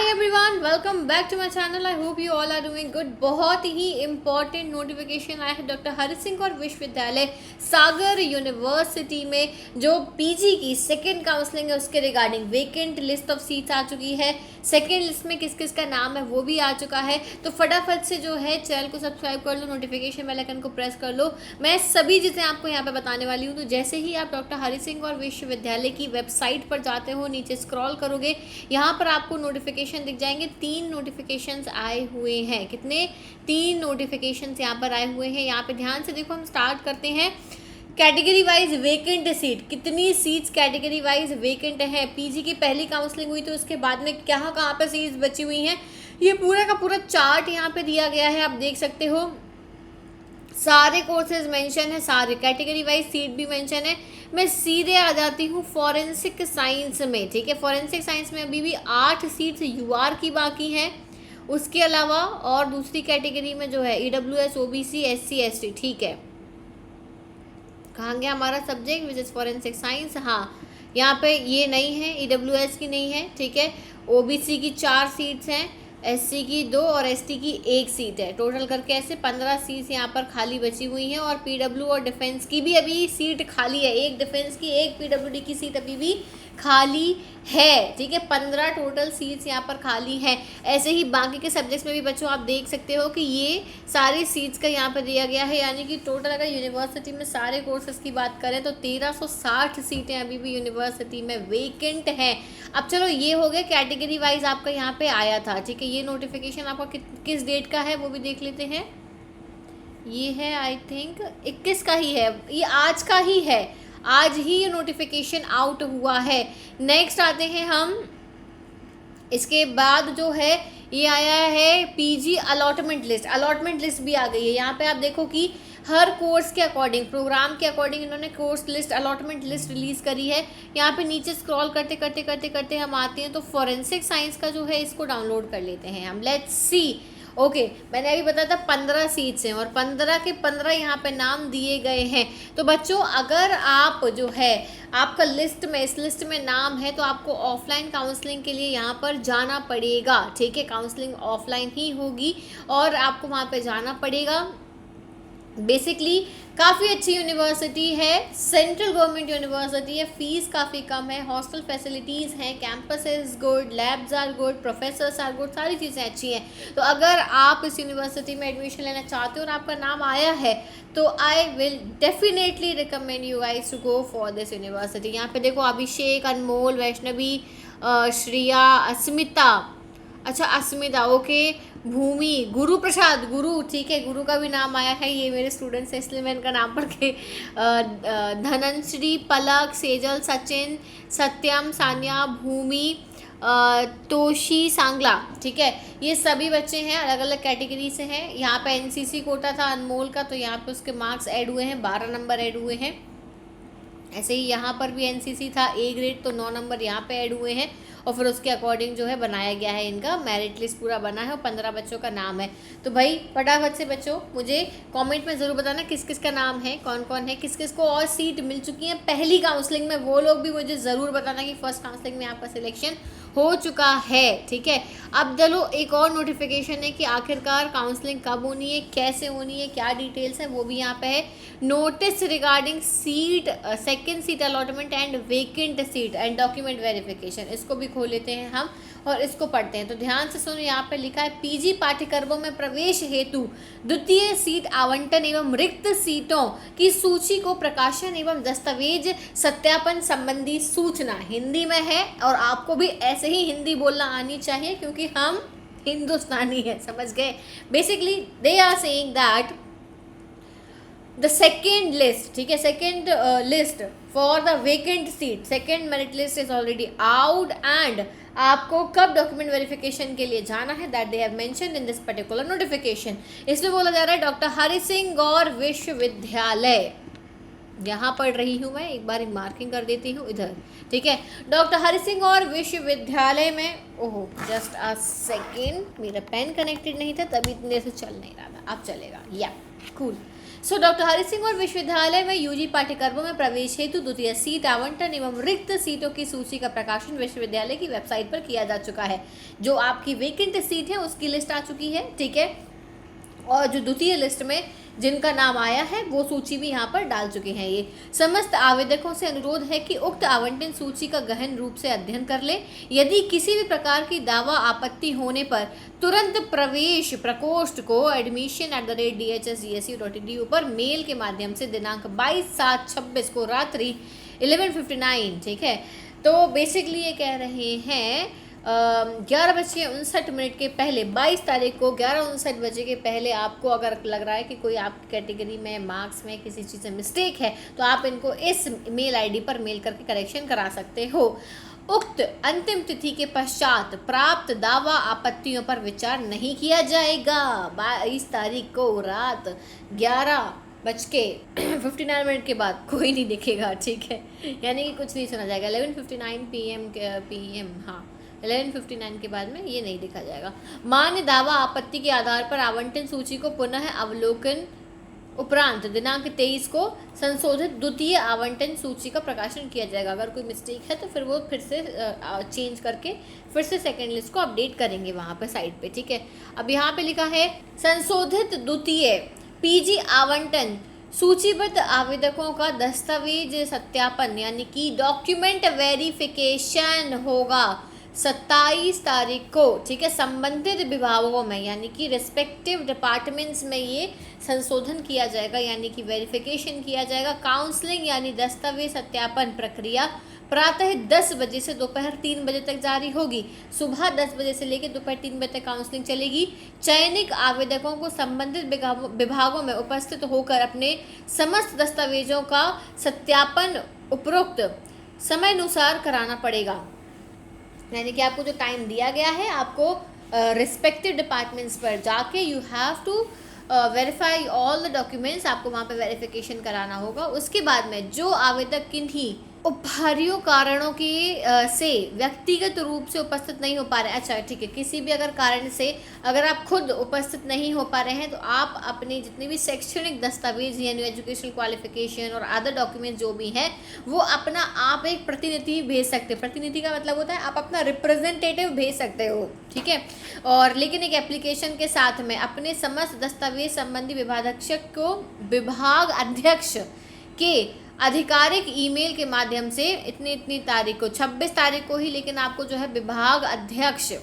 Hi everyone, welcome back to my channel. I hope you all are doing good. बहुत ही important notification आया है doctor Hari Singh और विश्वविद्यालय सागर यूनिवर्सिटी में जो पीजी की सेकंड काउंसलिंग है उसके regarding vacant list of seats आ चुकी है। सेकंड लिस्ट में किस किस का नाम है वो भी आ चुका है। तो फटाफट से जो है चैनल को सब्सक्राइब कर लो, नोटिफिकेशन बेल आइकन को प्रेस कर लो। मैं सभी चीज़ें आपको यहाँ पे बताने वाली हूँ। तो जैसे ही आप डॉक्टर हरि सिंह और विश्वविद्यालय की वेबसाइट पर जाते हो, नीचे स्क्रॉल करोगे, यहाँ पर आपको नोटिफिकेशन दिख जाएंगे। 3 नोटिफिकेशंस आए हुए हैं। कितने? 3 नोटिफिकेशंस यहाँ पर आए हुए हैं। यहाँ पे ध्यान से देखो, हम स्टार्ट करते हैं। कैटेगरी वाइज वेकेंट सीट, कितनी सीट्स कैटेगरी वाइज वेकेंट है। पीजी की पहली काउंसलिंग हुई तो उसके बाद में कहाँ पे सीट्स बची हुई हैं, ये पूरा का पूरा चार्ट यहाँ पे दिया गया है। आप देख सकते हो, सारे कोर्सेज मेंशन है, सारे कैटेगरी वाइज सीट भी मेंशन है। मैं सीधे आ जाती हूँ फॉरेंसिक साइंस में। ठीक है, फॉरेंसिक साइंस में अभी भी 8 सीट्स यूआर की बाकी हैं। उसके अलावा और दूसरी कैटेगरी में जो है ईडब्ल्यूएस, ओबीसी, एससी, एसटी। ठीक है, कहाँ गया हमारा subject which is forensic science. हाँ, यहाँ पे ये नहीं है, ईडब्ल्यूएस की नहीं है। ठीक है, ओबीसी की 4 सीट्स हैं, एससी की 2 और एसटी की 1 सीट है। टोटल करके ऐसे 15 सीट्स यहाँ पर खाली बची हुई हैं। और पीडब्ल्यू और डिफेंस की भी अभी सीट खाली है। एक डिफेंस की, एक पीडब्ल्यूडी की सीट अभी भी खाली है। ठीक है, 15 टोटल सीट्स यहाँ पर खाली हैं। ऐसे ही बाकी के सब्जेक्ट्स में भी बच्चों आप देख सकते हो कि ये सारी सीट्स का यहाँ पर दिया गया है। यानी कि टोटल अगर यूनिवर्सिटी में सारे कोर्सेज की बात करें तो 1360 सीटें अभी भी यूनिवर्सिटी में वेकेंट हैं। अब चलो, ये हो गया कैटेगरी वाइज आपका यहाँ पे आया था। ठीक है, ये नोटिफिकेशन आपका किस डेट का है वो भी देख लेते हैं। ये है आई थिंक 21 का ही है, ये आज का ही है। आज ही ये नोटिफिकेशन आउट हुआ है। नेक्स्ट आते हैं हम, इसके बाद जो है ये आया है PG allotment list. Allotment list भी आ गई है। यहाँ पे आप देखो कि हर कोर्स के अकॉर्डिंग, प्रोग्राम के अकॉर्डिंग इन्होंने course list, allotment list release करी है। यहाँ पे नीचे स्क्रॉल करते करते करते करते हम आते हैं तो फॉरेंसिक साइंस का जो है इसको डाउनलोड कर लेते हैं हम। Let's see. ओके, मैंने अभी बताया था 15 सीट्स हैं और 15 के 15 यहाँ पे नाम दिए गए हैं। तो बच्चों, अगर आप जो है आपका लिस्ट में, इस लिस्ट में नाम है तो आपको ऑफलाइन काउंसलिंग के लिए यहाँ पर जाना पड़ेगा। ठीक है, काउंसलिंग ऑफलाइन ही होगी और आपको वहाँ पे जाना पड़ेगा। बेसिकली काफ़ी अच्छी यूनिवर्सिटी है, सेंट्रल गवर्नमेंट यूनिवर्सिटी है, फीस काफ़ी कम है, हॉस्टल फैसिलिटीज़ हैं, campus is good, labs are good, professors are good, सारी चीज़ें अच्छी हैं। तो अगर आप इस यूनिवर्सिटी में एडमिशन लेना चाहते हो और आपका नाम आया है तो I will definitely recommend you guys to go for this university. यहाँ पे देखो, अभिषेक, अनमोल, वैष्णवी, श्रिया, अस्मिता, अच्छा अस्मिता, ओके, भूमि, गुरु प्रसाद, गुरु, ठीक है, गुरु का भी नाम आया है। ये मेरे स्टूडेंट्स हैं इसलिए मैं इनका नाम पढ़ के। धनश्री, पलक, सेजल, सचिन, सत्यम, सान्या, भूमि, तोशी, सांगला। ठीक है, ये सभी बच्चे हैं, अलग अलग कैटेगरी से हैं। यहाँ पे एनसीसी कोटा था अनमोल का, तो यहाँ पे उसके मार्क्स ऐड हुए हैं, 12 नंबर ऐड हुए हैं। ऐसे ही यहाँ पर भी एनसीसी था ए ग्रेड, तो 9 नंबर यहाँ पे ऐड हुए हैं और फिर उसके अकॉर्डिंग जो है बनाया गया है, इनका मेरिट लिस्ट पूरा बना है और 15 बच्चों का नाम है। तो भाई फटाफट से बच्चों मुझे कमेंट में ज़रूर बताना किस किस का नाम है, कौन कौन है, किस किस को और सीट मिल चुकी है पहली काउंसलिंग में। वो लोग भी मुझे ज़रूर बताना कि फर्स्ट काउंसलिंग में आपका सिलेक्शन हो चुका है। ठीक है, अब चलो एक और नोटिफिकेशन है कि आखिरकार काउंसलिंग कब होनी है, कैसे होनी है, क्या डिटेल्स है वो भी यहाँ पे है। Notice regarding seat, second seat allotment and vacant seat and document verification, इसको भी खोल लेते हैं हम और इसको पढ़ते हैं। तो ध्यान से सुनो, यहाँ पे लिखा है पीजी पाठ्यक्रमों में प्रवेश हेतु द्वितीय सीट आवंटन एवं रिक्त सीटों की सूची को प्रकाशन एवं दस्तावेज सत्यापन संबंधी सूचना। हिंदी में है और आपको भी ऐसे ही हिंदी बोलना आनी चाहिए क्योंकि हम हिंदुस्तानी है, समझ गए। Basically they are saying that the second list, ठीक है, second list for the vacant seat, second merit list is already out and आपको कब डॉक्यूमेंट वेरिफिकेशन के लिए जाना है that they have mentioned in this particular notification. इसमें बोला जा रहा है डॉक्टर हरि सिंह गौर विश्वविद्यालय, यहाँ पढ़ रही हूँ मैं, एक बार मार्किंग कर देती हूँ इधर, ठीक है। डॉक्टर हरि सिंह और विश्वविद्यालय में, ओहो जस्ट अ सेकेंड, मेरा पेन कनेक्टेड नहीं था तभी इतने देर से चल नहीं रहा था, अब चलेगा, या cool. So doctor Hari Singh और विश्वविद्यालय में यूजी पाठ्यक्रमों में प्रवेश हेतु द्वितीय सीट आवंटन एवं रिक्त सीटों की सूची का प्रकाशन विश्वविद्यालय की वेबसाइट पर किया जा चुका है। जो आपकी वेकेंट सीट है उसकी लिस्ट आ चुकी है, ठीक है, और जो द्वितीय लिस्ट में जिनका नाम आया है वो सूची भी यहाँ पर डाल चुके हैं। ये समस्त आवेदकों से अनुरोध है कि उक्त आवंटन सूची का गहन रूप से अध्ययन कर ले। यदि किसी भी प्रकार की दावा आपत्ति होने पर तुरंत प्रवेश प्रकोष्ठ को admission@dhsdsu.edu पर मेल के माध्यम से दिनांक 22/7/26 को रात्रि 11:59, ठीक है। तो बेसिकली ये कह रहे हैं 11:59 के पहले 22 तारीख को 11:59 बजे के पहले आपको अगर लग रहा है कि कोई आपकी कैटेगरी में मार्क्स में किसी चीज़ में मिस्टेक है तो आप इनको इस मेल आईडी पर मेल करके करेक्शन करा सकते हो। उक्त अंतिम तिथि के पश्चात प्राप्त दावा आपत्तियों पर विचार नहीं किया जाएगा। 22 तारीख को रात 11:59 के बाद कोई नहीं दिखेगा, ठीक है, यानी कि कुछ नहीं सुना जाएगा। 11:59 PM, हाँ 11:59 के बाद में ये नहीं लिखा जाएगा। मान्य दावा आपत्ति के आधार पर आवंटन सूची को पुनः अवलोकन उपरांत दिनांक 23 को संशोधित द्वितीय आवंटन सूची का प्रकाशन किया जाएगा। अगर कोई मिस्टेक है तो फिर वो फिर से चेंज करके फिर से सेकेंड लिस्ट को अपडेट करेंगे वहाँ पे साइट पे, ठीक है। अब यहाँ पे लिखा है संशोधित द्वितीय पीजी आवंटन सूचीबद्ध आवेदकों का दस्तावेज सत्यापन यानी कि डॉक्यूमेंट वेरिफिकेशन होगा 27 तारीख को, ठीक है। संबंधित विभागों में यानी कि रिस्पेक्टिव डिपार्टमेंट्स में ये संशोधन किया जाएगा यानी कि वेरिफिकेशन किया जाएगा। काउंसलिंग यानी दस्तावेज सत्यापन प्रक्रिया प्रातः 10 बजे से दोपहर 3 बजे तक जारी होगी। सुबह 10 बजे से लेकर दोपहर 3 बजे तक काउंसलिंग चलेगी। चयनित आवेदकों को संबंधित विभागों में उपस्थित होकर अपने समस्त दस्तावेजों का सत्यापन उपरोक्त समय अनुसार कराना पड़ेगा। यानी कि आपको जो टाइम दिया गया है आपको रिस्पेक्टिव डिपार्टमेंट्स पर जाके you have to verify all the documents, आपको वहाँ पे वेरिफिकेशन कराना होगा। उसके बाद में जो आवेदक किन्हीं उपहारियों कारणों की से व्यक्तिगत रूप से उपस्थित नहीं हो पा रहे, अच्छा ठीक है, किसी भी अगर कारण से अगर आप खुद उपस्थित नहीं हो पा रहे हैं तो आप अपने जितने भी शैक्षणिक दस्तावेज यानी एजुकेशनल क्वालिफिकेशन और अदर डॉक्यूमेंट जो भी हैं वो अपना आप एक प्रतिनिधि भेज सकते हैं। प्रतिनिधि का मतलब होता है आप अपना रिप्रेजेंटेटिव भेज सकते हो, ठीक है। और लेकिन एक एप्लीकेशन के साथ में अपने समस्त दस्तावेज संबंधी विभागाध्यक्ष को विभाग अध्यक्ष के आधिकारिक ईमेल के माध्यम से इतनी तारीख को 26 तारीख को ही, लेकिन आपको जो है विभाग अध्यक्ष,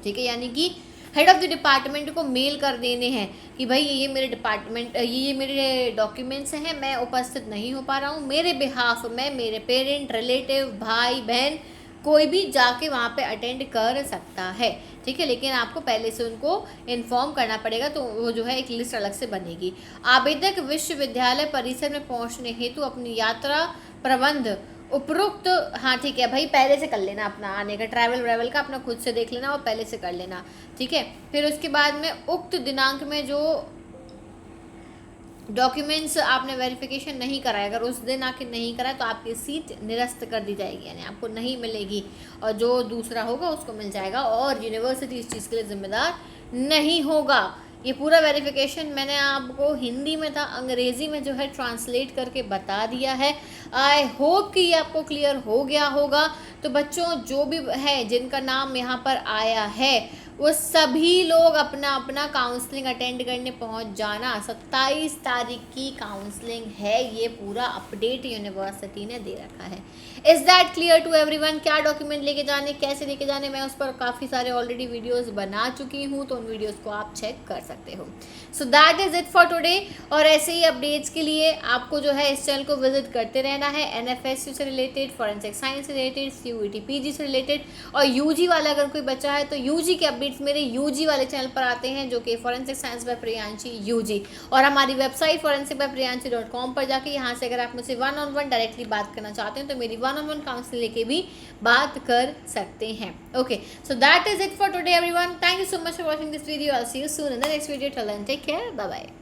ठीक है, यानी कि हेड ऑफ द डिपार्टमेंट को मेल कर देने हैं कि भाई ये मेरे डिपार्टमेंट ये मेरे डॉक्यूमेंट्स हैं, मैं उपस्थित नहीं हो पा रहा हूँ, मेरे बिहाफ में मेरे पेरेंट रिलेटिव भाई बहन कोई भी जाके वहाँ पे अटेंड कर सकता है, ठीक है। लेकिन आपको पहले से उनको इन्फॉर्म करना पड़ेगा, तो वो जो है एक लिस्ट अलग से बनेगी। आवेदक विश्वविद्यालय परिसर में पहुँचने हेतु अपनी यात्रा प्रबंध उपरोक्त, हाँ ठीक है भाई, पहले से कर लेना अपना आने का ट्रैवल का अपना खुद से देख लेना और पहले से कर लेना, ठीक है। फिर उसके बाद में उक्त दिनांक में जो डॉक्यूमेंट्स आपने वेरिफिकेशन नहीं कराया, अगर उस दिन आके नहीं कराया तो आपकी सीट निरस्त कर दी जाएगी, यानी आपको नहीं मिलेगी और जो दूसरा होगा उसको मिल जाएगा और यूनिवर्सिटी इस चीज़ के लिए जिम्मेदार नहीं होगा। ये पूरा वेरिफिकेशन मैंने आपको हिंदी में था, अंग्रेज़ी में जो है ट्रांसलेट करके बता दिया है। आई होप कि ये आपको क्लियर हो गया होगा। तो बच्चों जो भी है जिनका नाम यहाँ पर आया है वो सभी लोग अपना अपना काउंसलिंग अटेंड करने पहुँच जाना। 27 तारीख की काउंसलिंग है, ये पूरा अपडेट यूनिवर्सिटी ने दे रखा है। Is that clear to everyone? क्या डॉक्यूमेंट लेके जाने, कैसे लेके जाने, मैं उस पर काफ़ी सारे ऑलरेडी वीडियोस बना चुकी हूँ, तो उन वीडियोस को आप चेक कर सकते हो। So that is it for today. और ऐसे ही अपडेट्स के लिए आपको जो है इस चैनल को विजिट करते रहना है। NFSU से रिलेटेड, फॉरेंसिक साइंस से रिलेटेड, CUET PG से रिलेटेड और UG वाला अगर कोई बच्चा है तो UG के अपडेट्स मेरे UG वाले चैनल पर आते हैं, जो कि forensic science by Priyanshi UG। और हमारी वेबसाइट forensic-by-priyanshi.com पर जाके यहाँ से अगर आप मुझसे 1-on-1 डायरेक्टली बात करना चाहते हैं तो मेरी 1-on-1 काउंसलिंग लेके भी बात कर सकते हैं। Okay, so that is it for today everyone. Thank you so much for watching this video. I will see you soon in the next video. Till then take care, bye bye.